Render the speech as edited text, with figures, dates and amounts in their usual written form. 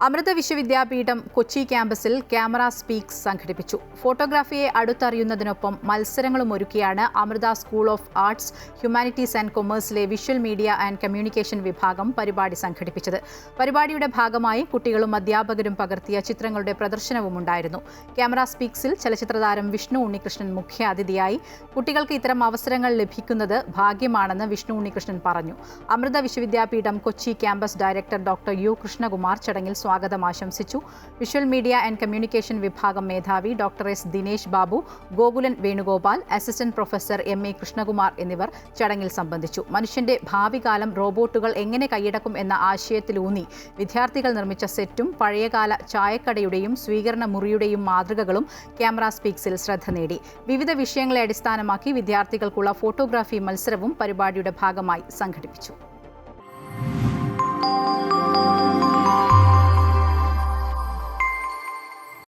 അമൃത വിശ്വവിദ്യാപീഠം കൊച്ചി ക്യാമ്പസിൽ camera speaks സംഘടിപ്പിച്ചു. ഫോട്ടോഗ്രാഫിയെ അടുത്തറിയുന്നതിനൊപ്പം മത്സരങ്ങളും ഒരുക്കിയാണ് Amrita school of arts, humanities and കൊമേഴ്സിലെ വിഷ്വൽ മീഡിയ ആൻഡ് കമ്മ്യൂണിക്കേഷൻ വിഭാഗം പരിപാടി സംഘടിപ്പിച്ചത്. പരിപാടിയുടെ ഭാഗമായി കുട്ടികളും അധ്യാപകരും പകർത്തിയ ചിത്രങ്ങളുടെ പ്രദർശനവും ഉണ്ടായിരുന്നു. ക്യാമറ സ്പീക്സിൽ ചലച്ചിത്രതാരം വിഷ്ണു ഉണ്ണികൃഷ്ണൻ മുഖ്യ അതിഥിയായി. കുട്ടികൾക്ക് ഇത്തരം അവസരങ്ങൾ ലഭിക്കുന്നത് ഭാഗ്യമാണെന്ന് വിഷ്ണു ഉണ്ണികൃഷ്ണൻ പറഞ്ഞു. Amrita Vishwa Vidyapeetham Kochi campus director doctor U Krishnakumar ചടങ്ങിൽ സ്വാഗതം ആശംസിച്ചു. വിഷ്വൽ മീഡിയ ആൻഡ് കമ്മ്യൂണിക്കേഷൻ വിഭാഗം മേധാവി doctor S Dinesh Babu, Gokulan Venugopal, assistant professor M A Krishnakumar എന്നിവർ ചടങ്ങിൽ സംബന്ധിച്ചു. മനുഷ്യന്റെ ഭാവി കാലം റോബോട്ടുകൾ എങ്ങനെ കൈയടക്കും എന്ന ആശയത്തിലൂന്നി വിദ്യാർത്ഥികൾ നിർമ്മിച്ച സെറ്റും പഴയകാല ചായക്കടയുടെയും സ്വീകരണ മുറിയുടെയും മാതൃകകളും ക്യാമറ സ്പീക്സിൽ ശ്രദ്ധ നേടി. വിവിധ വിഷയങ്ങളെ അടിസ്ഥാനമാക്കി വിദ്യാർത്ഥികൾക്കുള്ള ഫോട്ടോഗ്രാഫി മത്സരവും പരിപാടിയുടെ ഭാഗമായി സംഘടിപ്പിച്ചു.